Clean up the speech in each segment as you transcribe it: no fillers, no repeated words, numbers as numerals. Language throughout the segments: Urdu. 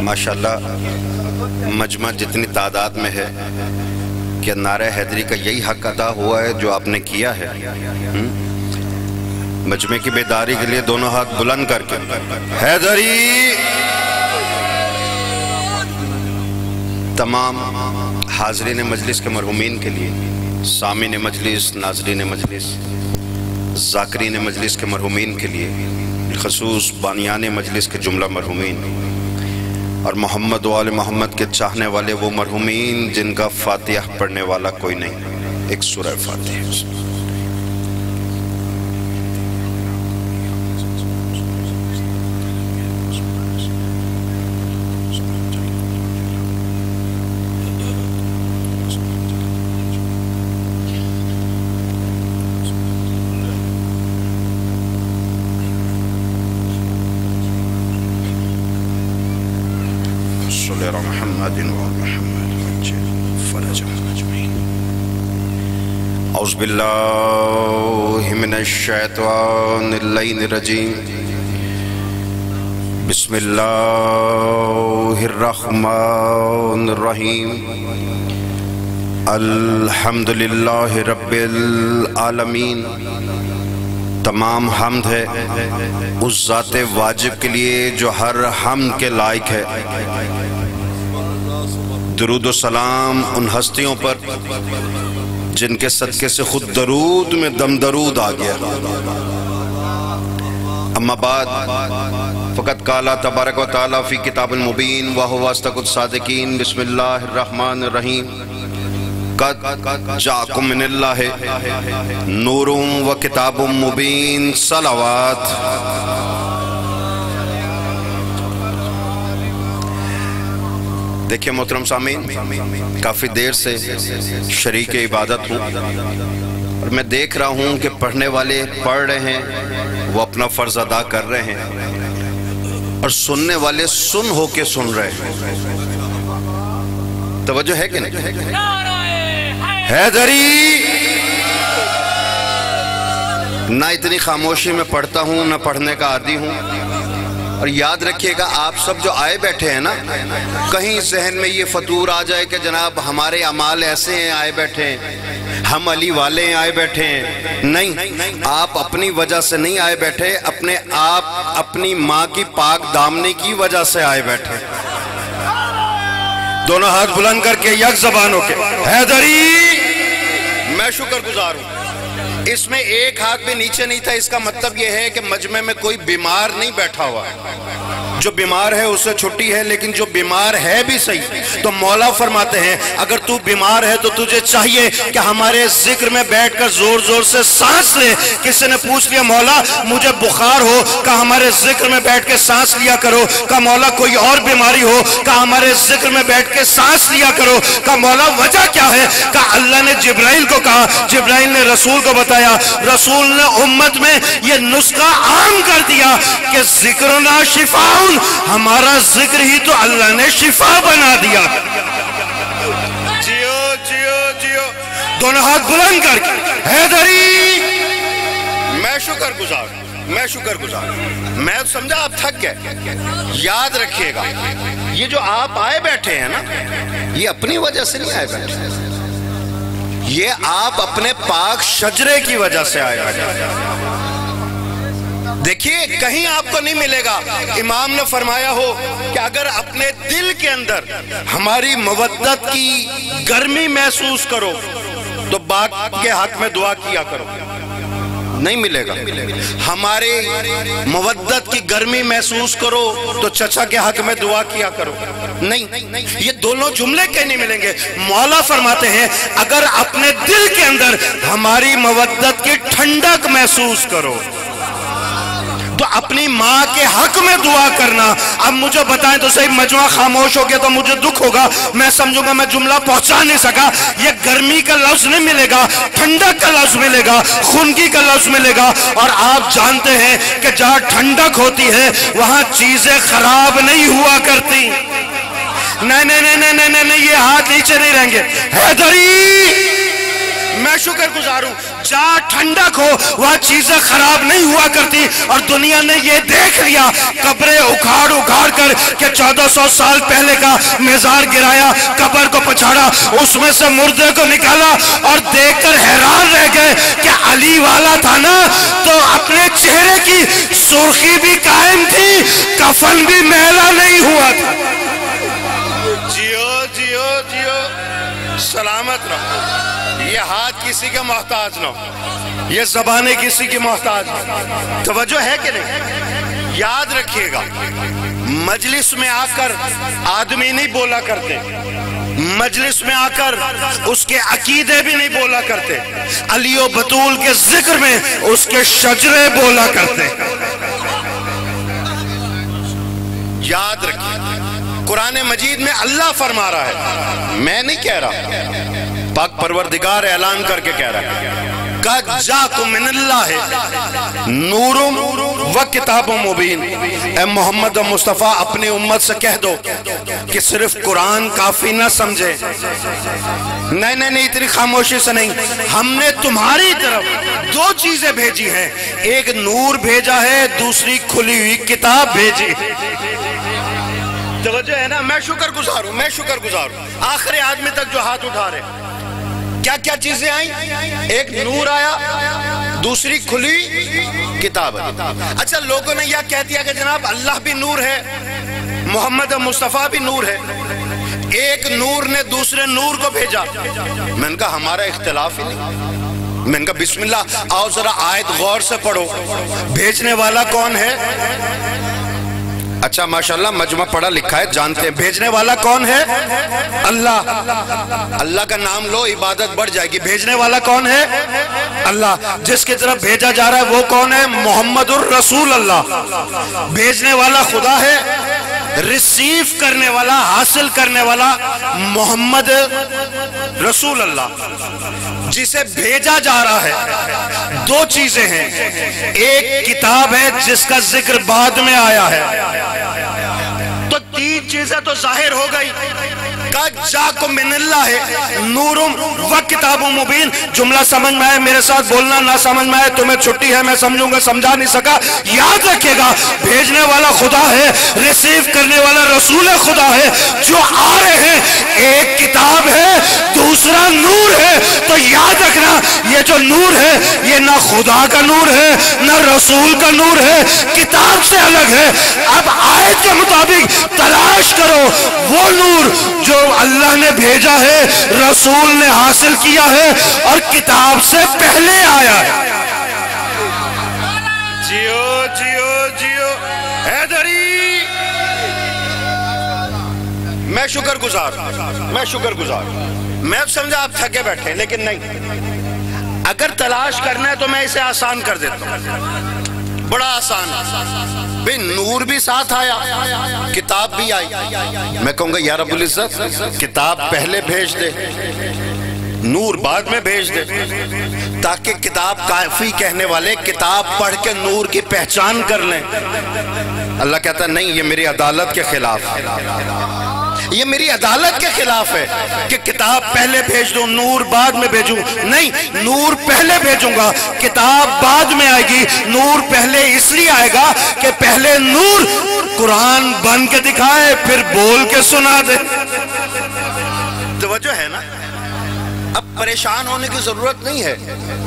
ماشاءاللہ مجمع جتنی تعداد میں ہے کہ نعرہ حیدری کا یہی حق ادا ہوا ہے جو آپ نے کیا ہے. مجمع کی بیداری کے لیے دونوں ہاتھ بلند کر کے حیدری. تمام حاضرین مجلس کے مرحومین کے لیے، سامعین مجلس، ناظرین مجلس، ذاکرین مجلس کے مرحومین کے لیے، بالخصوص بانیان مجلس کے جملہ مرحومین اور محمد و آل محمد کے چاہنے والے وہ مرحومین جن کا فاتحہ پڑھنے والا کوئی نہیں، ایک سورہ فاتحہ. اعوذ باللہ من الشیطان اللعین الرجیم. بسم اللہ الرحمن الرحیم. الحمدللہ رب العالمین. تمام حمد ہے اس ذات واجب کے لیے جو ہر حمد کے لائق ہے. درود و سلام ان ہستیوں پر جن کے صدقے سے خود درود میں دم درود آ گیا. اما بعد فقط قال تبارک و تعالی فی کتاب المبین وہو اصدق الصادقین. بسم اللہ الرحمن الرحیم. قد جاءکم من اللہ نور و کتاب مبین. صلوات. دیکھیں محترم سامعین، کافی دیر سے شریک عبادت ہوں اور میں دیکھ رہا ہوں کہ پڑھنے والے پڑھ رہے ہیں، وہ اپنا فرض ادا کر رہے ہیں، اور سننے والے سن ہو کے سن رہے ہیں. توجہ ہے کہ نہیں؟ حیدری. نہ اتنی خاموشی میں پڑھتا ہوں نہ پڑھنے کا عادی ہوں. اور یاد رکھیے گا آپ سب جو آئے بیٹھے ہیں نا، کہیں ذہن میں یہ فطور آ جائے کہ جناب ہمارے اعمال ایسے ہیں آئے بیٹھے ہیں، ہم علی والے ہیں آئے بیٹھے ہیں. نہیں، آپ اپنی وجہ سے نہیں آئے بیٹھے، اپنے آپ اپنی ماں کی پاک دامنی کی وجہ سے آئے بیٹھے. دونوں ہاتھ بلند کر کے یک زبان ہو کے حیدری. میں شکر گزار ہوں. اس میں ایک ہاتھ بھی نیچے نہیں تھا. اس کا مطلب یہ ہے کہ مجمع میں کوئی بیمار نہیں بیٹھا ہوا. جو بیمار ہے اسے چھٹی ہے، لیکن جو بیمار ہے بھی صحیح. تو مولا فرماتے ہیں اگر تو بیمار ہے تو تجھے چاہیے کہ ہمارے ذکر میں بیٹھ کر زور زور سے سانس لے. کسی نے پوچھ لیا مولا مجھے بخار ہو، کہا ہمارے ذکر میں بیٹھ کے سانس لیا کرو. کہا مولا کوئی اور بیماری ہو، کہا ہمارے ذکر میں بیٹھ کے سانس لیا کرو. کہا مولا وجہ کیا ہے؟ کہا اللہ نے جبرائیل کو کہا، جبرائیل نے رسول کو بتایا، رسول نے امت میں یہ نسخہ عام کر دیا کہ ذکرنا شفاء، ہمارا ذکر ہی تو اللہ نے شفا بنا دیا. جیو جیو جیو. دونوں ہاتھ بلند کر کے حیدری. میں شکر گزار، میں شکر گزار. میں سمجھا آپ تھک گئے. یاد رکھیے گا یہ جو آپ آئے بیٹھے ہیں نا، یہ اپنی وجہ سے نہیں آئے بیٹھے، یہ آپ اپنے پاک شجرے کی وجہ سے آئے بیٹھے. دیکھیے کہیں آپ کو نہیں ملے گا امام نے فرمایا ہو کہ اگر اپنے دل کے اندر ہماری مودت کی گرمی محسوس کرو تو باپ کے حق میں دعا کیا کرو. نہیں ملے گا. ہمارے مودت کی گرمی محسوس کرو تو چچا کے حق میں دعا کیا کرو. نہیں، یہ دونوں جملے کہیں نہیں ملیں گے. مولا فرماتے ہیں اگر اپنے دل کے اندر ہماری مودت کی ٹھنڈک محسوس کرو تو اپنی ماں کے حق میں دعا کرنا. اب مجھے بتائیں تو صحیح، مجمع خاموش ہو گیا تو مجھے دکھ ہوگا، میں سمجھوں گا میں جملہ پہنچا نہیں سکا. یہ گرمی کا لفظ نہیں ملے گا، ٹھنڈک کا لفظ ملے گا، خنکی کا لفظ ملے گا. اور آپ جانتے ہیں کہ جہاں ٹھنڈک ہوتی ہے وہاں چیزیں خراب نہیں ہوا کرتی. نہیں، یہ ہاتھ نیچے نہیں رہیں گے. حیدری میں شکر گزار ہوں جہاں ٹھنڈک ہو وہاں چیزیں خراب نہیں ہوا کرتی، اور دنیا نے یہ دیکھ لیا، قبریں اکھاڑ اکھاڑ کر کہ 1400 سال پہلے کا مزار گرایا، قبر کو پچھاڑا، اس میں سے مردے کو نکالا، اور دیکھ کر حیران رہ گئے کہ علی والا تھا نا تو اپنے چہرے کی سرخی بھی قائم تھی، کفن بھی میلا نہیں ہوا تھا۔ جیو جیو جیو، سلامت رہو، یہ ہاتھ کسی کا محتاج نہ ہو، یہ زبانیں کسی کی محتاج نہ، توجہ ہے کہ نہیں؟ یاد رکھیے گا، مجلس میں آ کر آدمی نہیں بولا کرتے، مجلس میں آ کر اس کے عقیدے بھی نہیں بولا کرتے، علی و بطول کے ذکر میں اس کے شجرے بولا کرتے۔ یاد رکھیے، قرآن مجید میں اللہ فرما رہا ہے، میں نہیں کہہ رہا، پاک پروردگار اعلان کر کے کہہ رہا ہے، قَدْ جَاءَكُم مِّنَ اللَّهِ نُورٌ وَكِتَابٌ مُبِينٌ۔ اے محمد و مصطفیٰ اپنی امت سے کہہ دو کہ صرف قرآن کافی نہ سمجھے، نہیں اتنی خاموشی سے نہیں، ہم نے تمہاری طرف دو چیزیں بھیجی ہیں، ایک نور بھیجا ہے، دوسری کھلی ہوئی کتاب بھیجی۔ توجہ ہے نا؟ میں شکر گزار ہوں، میں شکر گزار ہوں، آخری آدمی تک جو ہاتھ اٹھا رہے، کیا کیا چیزیں آئیں؟ ایک نور آیا، دوسری کھلی کتاب۔ اچھا لوگوں نے یہ کہہ دیا کہ جناب اللہ بھی نور ہے، محمد مصطفیٰ بھی نور ہے، ایک نور نے دوسرے نور کو بھیجا۔ میں نے کہا ہمارا اختلاف ہی نہیں، میں نے کہا بسم اللہ آؤ ذرا آیت غور سے پڑھو، بھیجنے والا کون ہے؟ اچھا ماشاءاللہ مجمع پڑھا لکھا ہے، جانتے ہیں بھیجنے والا کون ہے؟ اللہ۔ اللہ کا نام لو عبادت بڑھ جائے گی۔ بھیجنے والا کون ہے؟ اللہ۔ جس کی طرف بھیجا جا رہا ہے وہ کون ہے؟ محمد الرسول اللہ۔ بھیجنے والا خدا ہے، ریسیو کرنے والا، حاصل کرنے والا محمد رسول اللہ۔ جسے بھیجا جا رہا ہے دو چیزیں ہیں، ایک کتاب ہے جس کا ذکر بعد میں آیا ہے، تو تین چیزیں تو ظاہر ہو گئی۔ قَدْ جَاءَكُم مِّنَ اللَّهِ نُورٌ وَكِتَابٌ مُبِينٌ۔ جملہ سمجھ میں آئے میرے ساتھ بولنا، نہ سمجھ میں آئے تمہیں چھٹی ہے، میں سمجھوں گا، سمجھا نہیں سکا، یاد رکھے گا بھیجنے والا خدا ہے، ریسیو کرنے والا رسول خدا ہے، جو آ رہے ہیں ایک کتاب ہے دوسرا نور ہے۔ تو یاد رکھنا یہ جو نور ہے یہ نہ خدا کا نور ہے نہ رسول کا نور ہے، کتاب سے الگ ہے۔ اب آیت کے مطابق تلاش کرو وہ نور جو اللہ نے بھیجا ہے، رسول نے حاصل کیا ہے اور کتاب سے پہلے آیا ہے۔ جیو جیو جیو حیدری، میں شکر گزار، میں شکر گزار۔ میں اب سمجھا آپ تھکے بیٹھے، لیکن نہیں، اگر تلاش کرنا ہے تو میں اسے آسان کر دیتا ہوں، بڑا آسان ہے۔ بھئی نور بھی ساتھ آیا، کتاب بھی آئی، میں کہوں گا یا رب العزت کتاب پہلے بھیج دے، نور بعد میں بھیج دے، تاکہ کتاب کافی کہنے والے کتاب پڑھ کے نور کی پہچان کر لیں۔ اللہ کہتا ہے نہیں، یہ میری عدالت کے خلاف ہے، یہ میری عدالت کے خلاف ہے کہ کتاب پہلے بھیج دوں نور بعد میں بھیجوں۔ نہیں، نور پہلے بھیجوں گا، کتاب بعد میں آئے گی۔ نور پہلے اس لیے آئے گا کہ پہلے نور قرآن بن کے دکھائے پھر بول کے سنا دے۔ توجہ ہے نا؟ اب پریشان ہونے کی ضرورت نہیں ہے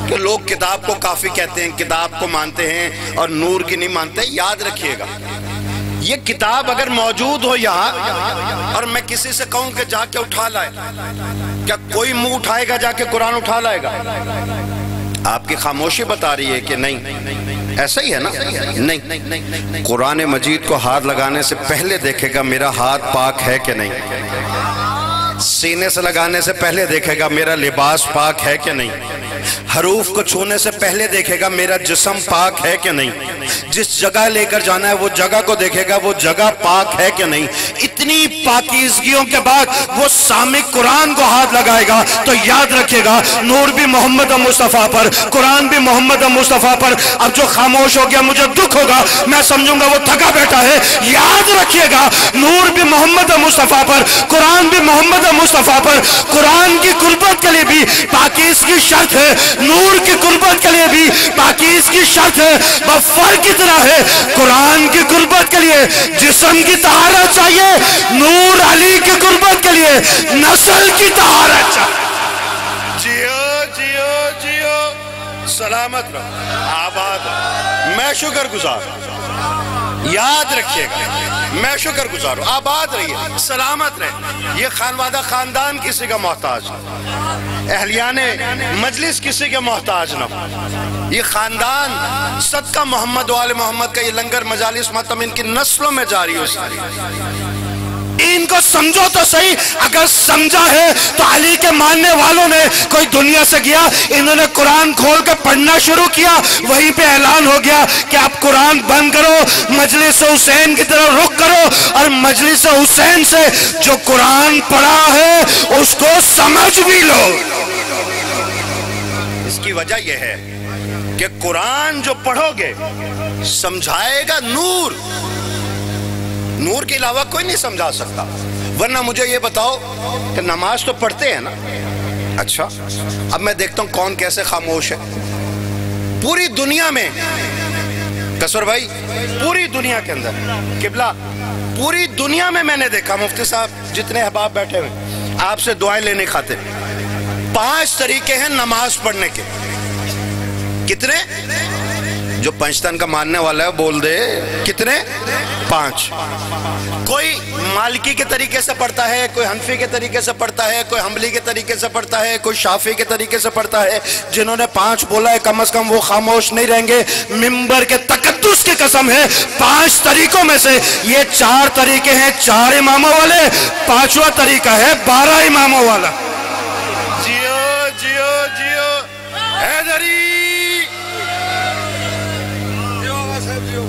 کہ لوگ کتاب کو کافی کہتے ہیں، کتاب کو مانتے ہیں اور نور کی نہیں مانتے۔ یاد رکھیے گا یہ کتاب اگر موجود ہو یہاں اور میں کسی سے کہوں کہ جا کے اٹھا لائے، کیا کوئی منہ اٹھائے گا جا کے قرآن اٹھا لائے گا؟ آپ کی خاموشی بتا رہی ہے کہ نہیں، ایسا ہی ہے نا؟ نہیں، قرآن مجید کو ہاتھ لگانے سے پہلے دیکھے گا میرا ہاتھ پاک ہے کہ نہیں، سینے سے لگانے سے پہلے دیکھے گا میرا لباس پاک ہے کہ نہیں، حروف کو چھونے سے پہلے دیکھے گا میرا جسم پاک ہے کہ نہیں، جس جگہ لے کر جانا ہے وہ جگہ کو دیکھے گا وہ جگہ پاک ہے کہ نہیں۔ اتنی پاکیزگیوں کے بعد وہ سامع قرآن کو ہاتھ لگائے گا تو یاد رکھے گا نور بھی محمد مصطفیٰ پر، قرآن بھی محمد مصطفیٰ پر۔ اب جو خاموش ہو گیا مجھے دکھ ہوگا، میں سمجھوں گا وہ تھکا بیٹھا ہے۔ یاد رکھیے گا نور بھی محمد مصطفیٰ پر، قرآن بھی محمد مصطفیٰ پر۔ قرآن کی قربت کے لیے بھی پاکیزگی شرط ہے، نور کی قربت کے لیے بھی پاکیزگی شرط ہے۔ بس فرق اتنا ہے، قرآن کی قربت کے لیے جسم کی طہارت چاہیے، نور علی کی قربت کے لیے نسل کی طہارت چاہیے۔ جیو جیو جیو، سلامت رہو، آباد رہو۔ میں شکر گزار ہوں، یاد رکھیے گا میں شکر گزار ہوں، آباد رہیے، سلامت رہے۔ یہ خانوادہ خاندان کسی کا محتاج نہ، اہلیان مجلس کسی کے محتاج نہ، یہ خاندان صدقہ محمد و آل محمد کا یہ لنگر مجالس ماتم ان کی نسلوں میں جاری ہو ساری۔ ان کو سمجھو تو صحیح، اگر سمجھا ہے تو علی کے ماننے والوں نے کوئی دنیا سے گیا، انہوں نے قرآن کھول کے پڑھنا شروع کیا، وہیں پہ اعلان ہو گیا کہ آپ قرآن بند کرو، مجلس حسین کی طرف رخ کرو، اور مجلس حسین سے جو قرآن پڑھا ہے اس کو سمجھ بھی لو۔ اس کی وجہ یہ ہے کہ قرآن جو پڑھو گے سمجھائے گا نور، نور کے علاوہ کوئی نہیں سمجھا سکتا۔ ورنہ مجھے یہ بتاؤ کہ نماز تو پڑھتے ہیں نا، اچھا اب میں دیکھتا ہوں کون کیسے خاموش ہے پوری دنیا میں۔ کسر بھائی پوری دنیا کے اندر، قبلہ پوری دنیا میں نے دیکھا، مفتی صاحب جتنے احباب بیٹھے ہوئے آپ سے دعائیں لینے کھاتے، 5 طریقے ہیں نماز پڑھنے کے۔ کتنے؟ جو پنجتن کا ماننے والا ہے بول دے کتنے؟ 5۔ کوئی مالکی کے طریقے سے پڑھتا ہے، کوئی حنفی کے طریقے سے پڑھتا ہے، کوئی حنبلی کے طریقے سے پڑھتا ہے، کوئی شافعی کے طریقے سے پڑھتا ہے۔ جنہوں نے 5 بولا ہے کم از کم وہ خاموش نہیں رہیں گے، ممبر کے تقدس کی قسم ہے۔ 5 طریقوں میں سے یہ 4 طریقے ہیں 4 اماموں والے، 5واں طریقہ ہے 12 اماموں والا۔ جیو جیو جیو حیدری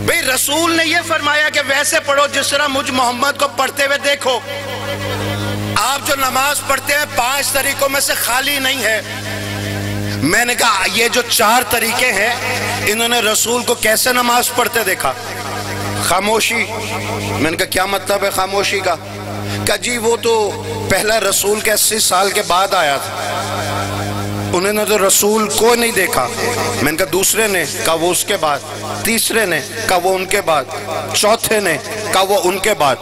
بھئی، رسول نے یہ فرمایا کہ ویسے پڑھو جس طرح مجھ محمد کو پڑھتے ہوئے دیکھو۔ آپ جو نماز پڑھتے ہیں 5 طریقوں میں سے خالی نہیں ہے۔ میں نے کہا یہ جو 4 طریقے ہیں انہوں نے رسول کو کیسے نماز پڑھتے دیکھا؟ خاموشی۔ میں نے کہا کیا مطلب ہے خاموشی کا؟ کہا جی وہ تو پہلا رسول کے 80 سال کے بعد آیا تھا، انہوں نے تو رسول کو نہیں دیکھا۔ میں نے کہا دوسرے نے؟ کہا وہ اس کے بعد۔ تیسرے نے؟ کہا وہ ان کے بعد۔ چوتھے نے؟ کہا وہ ان کے بعد۔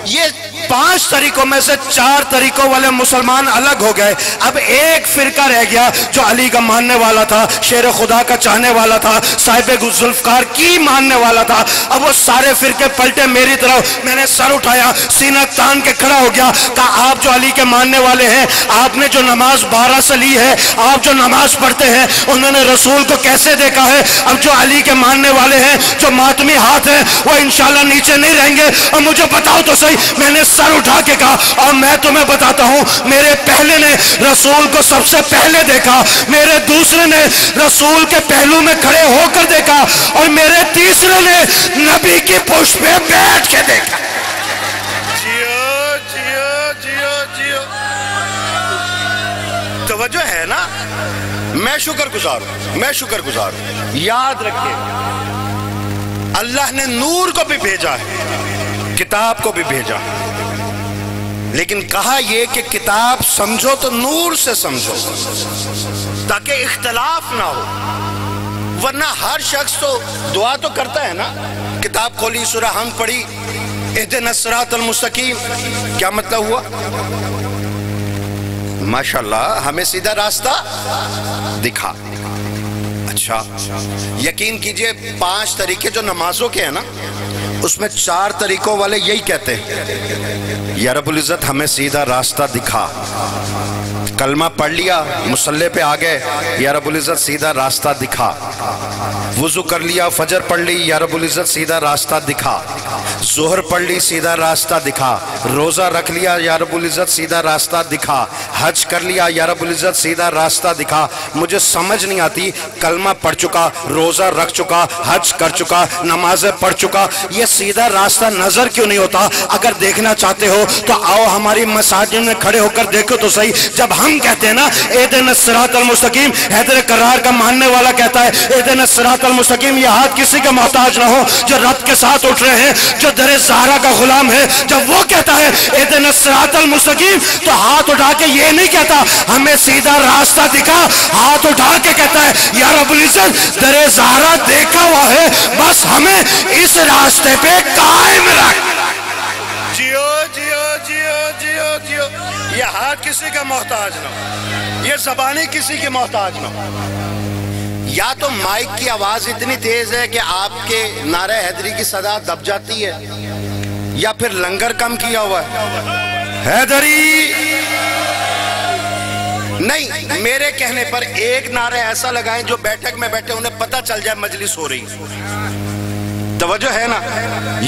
یہ 5 طریقوں میں سے 4 طریقوں والے مسلمان الگ ہو گئے۔ اب ایک فرقہ رہ گیا جو علی کا ماننے والا تھا، شیر خدا کا چاہنے والا تھا، صاحب ذوالفقار کی ماننے والا تھا۔ اب وہ سارے فرقے پلٹے میری طرف، میں نے سر اٹھایا، سینہ تان کے کھڑا ہو گیا، کہا آپ جو علی کے ماننے والے ہیں، آپ نے جو نماز 12 سے لی ہے، آپ جو نماز پڑھتے ہیں، انہوں نے رسول کو کیسے دیکھا ہے؟ اب جو علی کے ماننے والے ہیں، جو ماتمی ہاتھ ہیں، وہ انشاءاللہ نیچے نہیں رہیں گے۔ اور مجھے بتاؤ تو صحیح، میں نے سر اٹھا کے کہا اور میں تمہیں بتاتا ہوں، میرے پہلے نے رسول کو سب سے پہلے دیکھا، میرے دوسرے نے رسول کے پہلو میں کھڑے ہو کر دیکھا، اور میرے تیسرے نے نبی کی پشت پہ بیٹھ کے دیکھا۔ جیو جیو جیو جیو، توجہ ہے نا؟ میں شکر گزار ہوں، میں شکر گزار ہوں۔ یاد رکھیے اللہ نے نور کو بھی بھیجا ہے، کتاب کو بھی بھیجا، لیکن کہا یہ کہ کتاب سمجھو تو نور سے سمجھو تاکہ اختلاف نہ ہو۔ ورنہ ہر شخص تو دعا تو کرتا ہے نا، کتاب کھولی سورہ حمد پڑھی، اہدنا الصراط المستقیم، کیا مطلب ہوا؟ ماشاءاللہ ہمیں سیدھا راستہ دکھا۔ اچھا یقین کیجئے 5 طریقے جو نمازوں کے ہیں نا، اس میں 4 طریقوں والے یہی کہتے ہیں یا رب العزت ہمیں سیدھا راستہ دکھا۔ کلمہ پڑھ لیا، مصلی پہ آ گئے، یا رب العزت سیدھا راستہ دکھا۔ وضو کر لیا، فجر پڑھ لی، یا رب العزت سیدھا راستہ دکھا۔ ظہر پڑھ لی، سیدھا راستہ دکھا۔ روزہ رکھ لیا، یا رب العزت سیدھا راستہ دکھا۔ حج کر لیا، یا رب العزت سیدھا راستہ دکھا۔ مجھے سمجھ نہیں آتی، کلمہ پڑھ چکا، روزہ رکھ چکا، حج کر چکا، نمازیں پڑھ چکا، یہ سیدھا راستہ نظر کیوں نہیں ہوتا؟ اگر دیکھنا چاہتے ہو تو آؤ ہماری مساجد میں کھڑے ہو کر دیکھو تو صحیح۔ جب ہم کہتے ہیں نا اہدنا الصراط المستقیم، حیدر کرار کا ماننے والا کہتا ہے اہدنا الصراط المستقیم، یہ ہاتھ کسی کا محتاج نہ ہو، جو رب کے ساتھ اٹھ رہے ہیں، جو در زہرا کا غلام ہے، جب وہ کہتا ہے اہدنا الصراط المستقیم تو ہاتھ اٹھا کے یہ نہیں کہتا ہمیں سیدھا راستہ دکھا، ہاتھ اٹھا کے کہتا ہے یا رب العزت در زہرا دیکھا ہوا ہے، بس ہمیں اس راستے پہ قائم رکھ۔ جیو جیو جیو جیو جیو، یہ ہاتھ کسی کا محتاج نہ ہو، یہ زبانیں کسی کے محتاج نہ ہو۔ یا تو مائک کی آواز اتنی تیز ہے کہ آپ کے نعرہ حیدری کی صدا دب جاتی ہے، یا پھر لنگر کم کیا ہوا ہے۔ حیدری نہیں، میرے کہنے پر ایک نعرہ ایسا لگائیں جو بیٹھک میں بیٹھے انہیں پتہ چل جائے مجلس ہو رہی۔ توجہ ہے نا؟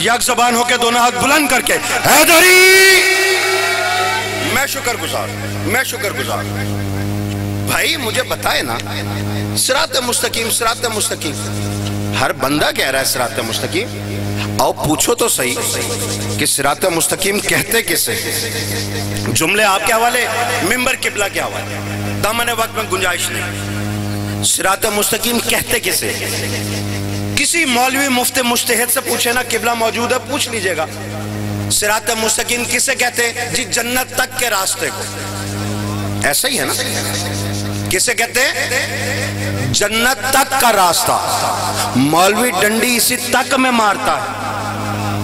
یک زبان ہو کے دونوں ہاتھ بلند کر کے حیدری۔ میں شکر گزار بھائی، مجھے بتائے نا صراط مستقیم، صراط مستقیم، ہر بندہ کہہ رہا ہے صراط مستقیم، آؤ پوچھو تو صحیح کہ صراط مستقیم کہتے کسے؟ جملے آپ کے حوالے، ممبر قبلہ کے حوالے، دامن وقت میں گنجائش نہیں۔ صراط مستقیم کہتے کسے؟ کسی مولوی مفتی مجتہد سے پوچھے نا، قبلہ موجود ہے، پوچھ لیجئے گا صراط مستقیم کسے کہتے؟ جی جنت تک کے راستے کو، ایسا ہی ہے نا؟ کسے کہتے ہیں؟ جنت تک کا راستہ۔ مولوی ڈنڈی اسی تک میں مارتا ہے،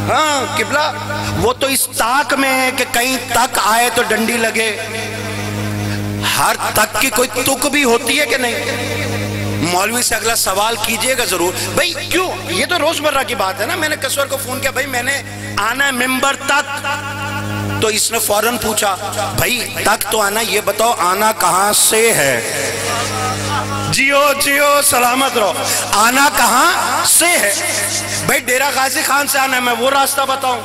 ہاں قبلہ وہ تو اس تاک میں ہے کہ کہیں تک آئے تو ڈنڈی لگے۔ ہر تک کی کوئی تک بھی ہوتی ہے کہ نہیں؟ مولوی سے اگلا سوال کیجئے گا ضرور، بھئی کیوں؟ یہ تو روزمرہ کی بات ہے نا۔ میں نے کسور کو فون کیا، بھئی میں نے آنا ہے ممبر تک، تو اس نے فوراً پوچھا بھئی تک تو آنا، یہ بتاؤ آنا کہاں سے ہے؟ جیو جیو سلامت رہو، آنا کہاں سے ہے؟ بھئی ڈیرہ غازی خان سے آنا ہے، میں وہ راستہ بتاؤں؟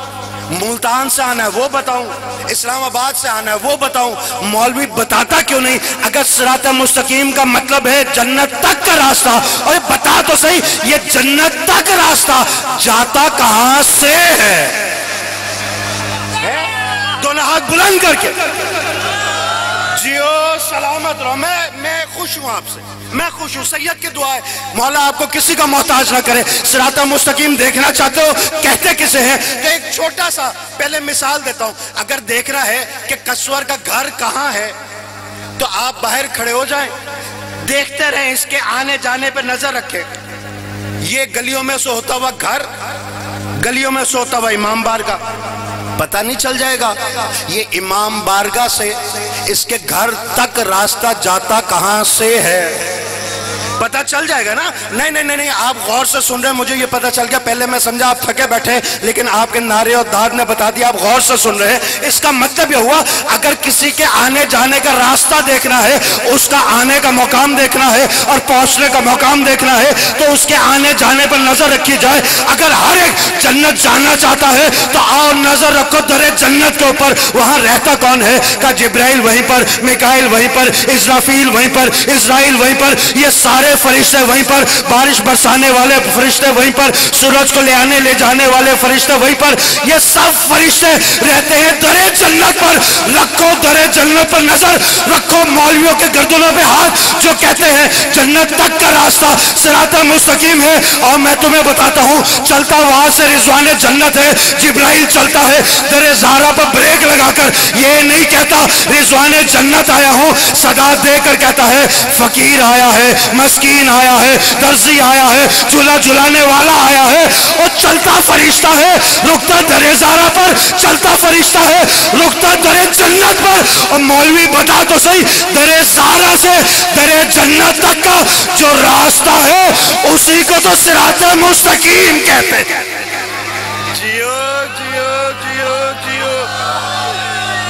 ملتان سے آنا ہے وہ بتاؤں؟ اسلام آباد سے آنا ہے وہ بتاؤں؟ مولوی بتاتا کیوں نہیں؟ اگر صراط مستقیم کا مطلب ہے جنت تک کا راستہ، اور بتا تو صحیح یہ جنت تک راستہ جاتا کہاں سے ہے؟ دونوں ہاتھ بلند کر کے جیو سلامت رہو۔ میں خوش ہوں، آپ سے میں خوش ہوں، سید کی دعا ہے مولا آپ کو کسی کا محتاج نہ کرے۔ صراط مستقیم دیکھنا چاہتے ہو کہتے کسے ہیں؟ تو ایک چھوٹا سا پہلے مثال دیتا ہوں۔ اگر دیکھنا ہے کہ کسور کا گھر کہاں ہے تو آپ باہر کھڑے ہو جائیں، دیکھتے رہیں، اس کے آنے جانے پہ نظر رکھیں۔ یہ گلیوں میں سے ہوتا ہوا گھر، گلیوں میں سے ہوتا ہوا امام بارگاہ، پتہ نہیں چل جائے گا یہ امام بارگاہ سے اس کے گھر تک راستہ جاتا کہاں سے ہے؟ پتہ چل جائے گا نا؟ نہیں آپ غور سے سن رہے ہیں، مجھے یہ پتہ چل گیا، پہلے میں سمجھا آپ تھکے بیٹھے، لیکن آپ کے نعرے اور داد نے بتا دیا آپ غور سے سن رہے ہیں۔ اس کا مطلب یہ ہوا اگر کسی کے آنے جانے کا راستہ دیکھنا ہے، اس کا آنے کا مقام دیکھنا ہے اور پہنچنے کا مقام دیکھنا ہے، تو اس کے آنے جانے پر نظر رکھی جائے۔ اگر ہر ایک جنت جانا چاہتا ہے تو آؤ نظر رکھو در جنت کے اوپر، وہاں رہتا کون ہے؟ کہ جبرائیل وہیں پر، میکائیل وہیں پر، اسرافیل وہیں پر، اسرائیل وہیں پر، یہ سارے فرشتے وہیں پر، بارش برسانے والے فرشتے وہیں پر، سورج کو لے آنے لے جانے والے فرشتے وہیں پر، یہ سب فرشتے رہتے ہیں در جنت پر۔ رکھو در جنت پر نظر، رکھو مولویوں کے گردنوں پہ ہاتھ جو کہتے ہیں جنت تک کا راستہ صراط مستقیم ہے۔ اور میں تمہیں بتاتا ہوں چلتا وہاں سے رضوان جنت ہے، جبرائیل چلتا ہے در زہرا پر بریک لگا کر، یہ نہیں کہتا رضوان جنت آیا ہوں، صدا دے کر کہتا ہے فقیر آیا ہے، مسکین آیا ہے، درزی آیا ہے، جھولا جھلانے والا آیا ہے۔ اور چلتا فرشتہ ہے، رکتا در زہرا پر، چلتا فرشتہ ہے، رکتا در جنت پر۔ اور مولوی بتا تو صحیح در زہرا سے در جنت تک کا جو راستہ ہے اسی کو تو صراط مستقیم کہتے ہیں۔ جیو جیو جیو جیو،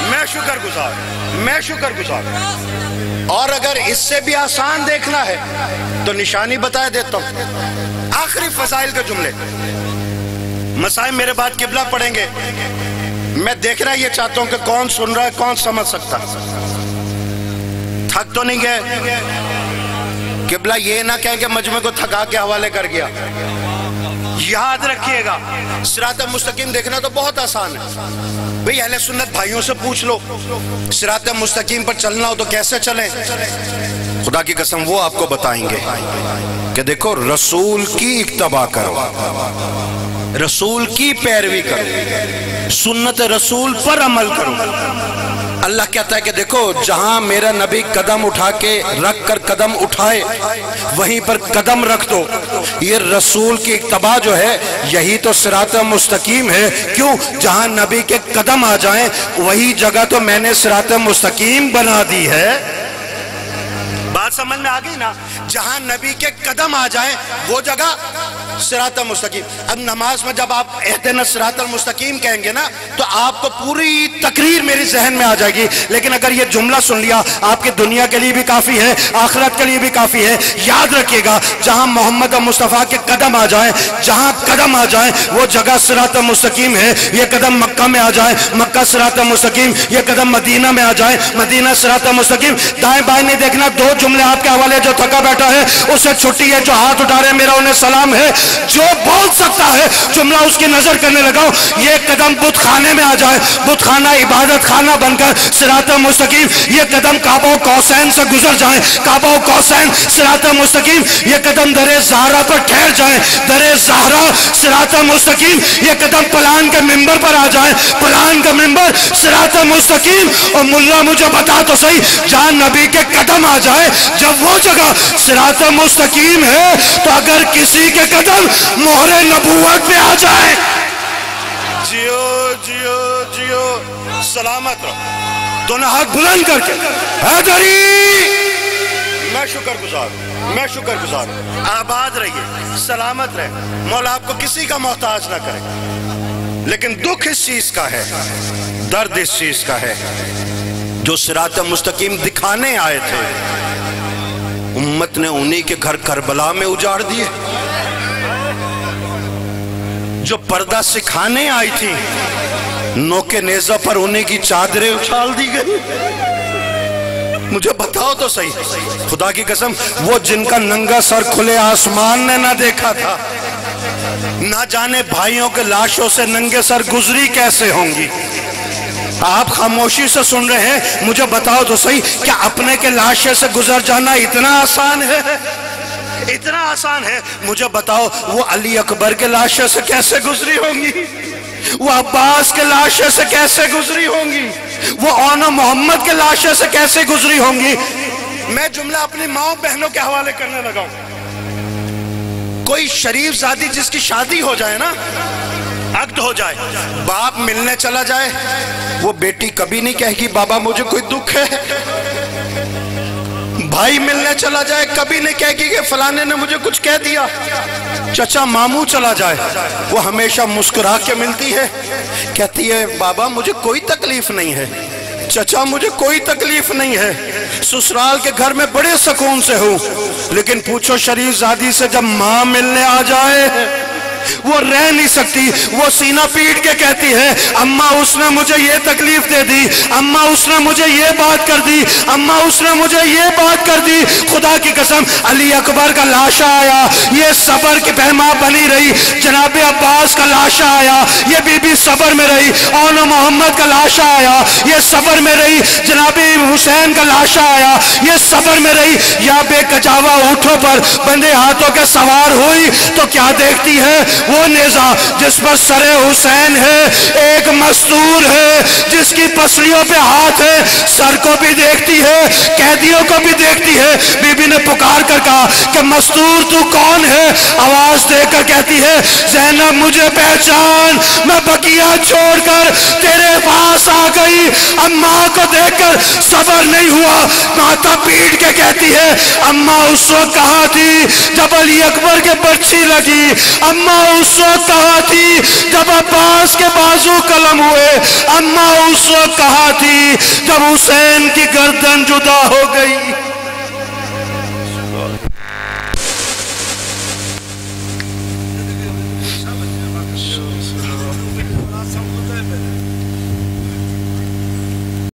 میں میں شکر گزار ہوں۔ اور اگر اس سے بھی آسان دیکھنا ہے تو نشانی بتا دیتا ہوں، آخری فضائل کے جملے۔ مسائل میرے بعد قبلہ پڑھیں گے، میں دیکھنا یہ چاہتا ہوں کہ کون سن رہا ہے، کون سمجھ سکتا۔ تھک تو نہیں گئے؟ قبلہ یہ نہ کہیں کہ مجمع کو تھکا کے حوالے کر گیا۔ یاد رکھیے گا، صراط مستقیم دیکھنا تو بہت آسان ہے بھئی، اہل سنت بھائیوں سے پوچھ لو صراط مستقیم پر چلنا ہو تو کیسے چلیں؟ خدا کی قسم وہ آپ کو بتائیں گے کہ دیکھو رسول کی اتباع کرو، رسول کی پیروی کرو، سنت رسول پر عمل کرو۔ اللہ کہتا ہے کہ دیکھو جہاں میرا نبی قدم اٹھا کے رکھ کر قدم اٹھائے وہیں پر قدم رکھ دو۔ یہ رسول کی اتباع جو ہے یہی تو صراط مستقیم ہے۔ کیوں؟ جہاں نبی کے قدم آ جائیں وہی جگہ تو میں نے صراط مستقیم بنا دی ہے۔ بات سمجھ میں آ گئی نا؟ جہاں نبی کے قدم آ جائیں وہ جگہ صراط مستقیم۔ اب نماز میں جب آپ اہدنا صراط المستقیم کہیں گے نا تو آپ کو پوری تقریر میری ذہن میں آ جائے گی، لیکن اگر یہ جملہ سن لیا آپ کی دنیا کے لیے بھی کافی ہے، آخرت کے لیے بھی کافی ہے۔ یاد رکھیے گا جہاں محمد مصطفیٰ کے قدم آ جائیں، جہاں قدم آ جائیں وہ جگہ صراط مستقیم ہے۔ یہ قدم مکہ میں آ جائیں، مکہ صراط مستقیم، یہ قدم مدینہ میں آ جائیں، مدینہ صراط مستقیم۔ دائیں بائیں نہیں دیکھنا، دو جملے آپ کے حوالے، جو تھکا بیٹھا ہے اسے چھٹی ہے، جو ہاتھ اٹھا رہے ہیں میرا انہیں سلام ہے، جو بول سکتا ہے جملہ اس کی نظر کرنے لگاؤ۔ یہ قدم بت خانے میں آ جائے، بت خانہ عبادت خانہ بن کر صراط مستقیم، یہ قدم کعبہ و قوسین سے گزر جائیں، کعبہ و قوسین صراط مستقیم، یہ قدم در زہرا پر ٹھہر جائیں، در زہرا صراط مستقیم، یہ قدم پلان کے منبر پر آ جائیں، پلان کا منبر صراط مستقیم۔ اور ملا مجھے بتا تو صحیح، جہاں نبی کے قدم آ جائے جب وہ جگہ صراط مستقیم ہے تو اگر کسی کے قدم مہر نبوت پہ آ جائے، جیو جیو جیو سلامت رہو، دونوں ہاتھ بلند کر کے حیدری، میں شکر گزار ہوں، میں شکر گزار ہوں، آباد رہیے، سلامت رہے، مولا آپ کو کسی کا محتاج نہ کرے۔ لیکن دکھ اس چیز کا ہے، درد اس چیز کا ہے، جو صراط مستقیم دکھانے آئے تھے امت نے انہی کے گھر کربلا میں اجاڑ دیے، جو پردہ سکھانے آئی تھی نوکے نیزہ پر انہی کی چادریں اچھال دی گئی۔ مجھے بتاؤ تو صحیح، خدا کی قسم وہ جن کا ننگا سر کھلے آسمان نے نہ دیکھا تھا، نہ جانے بھائیوں کے لاشوں سے ننگے سر گزری کیسے ہوں گی۔ آپ خاموشی سے سن رہے ہیں، مجھے بتاؤ تو صحیح، کیا اپنے کے لاشے سے گزر جانا اتنا آسان ہے؟ اتنا آسان ہے؟ مجھے بتاؤ وہ علی اکبر کے لاشے سے کیسے گزری ہوں گی، وہ عباس کے لاشے سے کیسے گزری ہوں گی، وہ اونا محمد کے لاشے سے کیسے گزری ہوں گی۔ میں جملہ اپنی ماں بہنوں کے حوالے کرنے لگا ہوں۔ کوئی شریف زادی جس کی شادی ہو جائے نا، عقد ہو جائے، باپ ملنے چلا جائے، وہ بیٹی کبھی نہیں کہے گی بابا مجھے کوئی دکھ ہے۔ بھائی ملنے چلا جائے کبھی نہیں کہے گی کہ فلانے نے مجھے کچھ کہہ دیا۔ چچا ماموں چلا جائے وہ ہمیشہ مسکرا کے ملتی ہے، کہتی ہے بابا مجھے کوئی تکلیف نہیں ہے، چچا مجھے کوئی تکلیف نہیں ہے، سسرال کے گھر میں بڑے سکون سے ہوں۔ لیکن پوچھو شریف زادی سے جب ماں ملنے آ جائے وہ رہ نہیں سکتی، وہ سینہ پیٹ کے کہتی ہے اماں اس نے مجھے یہ تکلیف دے دی، اماں اس نے مجھے یہ بات کر دی، اماں اس نے مجھے یہ بات کر دی۔ خدا کی قسم علی اکبر کا لاشا آیا، یہ صبر کی پیما بنی رہی، جناب عباس کا لاشا آیا، یہ بی بی صبر میں رہی، اونا محمد کا لاشا آیا، یہ صبر میں رہی، جناب حسین کا لاشا آیا، یہ صبر میں رہی۔ یا بے کجاوا اونٹوں پر بندے ہاتھوں کے سوار ہوئی تو کیا دیکھتی ہے؟ وہ نیزہ جس پر سر حسین ہے، ایک مستور ہے جس کی پسلیوں پہ ہاتھ ہے، سر کو بھی دیکھتی ہے، قیدیوں کو بھی دیکھتی ہے۔ بی بی نے پکار کر کہا کہ مستور تو کون ہے؟ آواز دے کر کہتی ہے زینب مجھے پہچان، میں بقیہ چھوڑ کر تیرے پاس آ گئی۔ اماں کو دیکھ کر صبر نہیں ہوا، ماتھا پیٹ کے کہتی ہے اماں اس وقت کہاں تھی جب علی اکبر کے برچھی لگی، اماں اس وقت کہاں تھی جب عباس عباس کے بازو قلم ہوئے. اماں اس وقت کہا تھی جب حسین کی گردن جدا ہو گئی.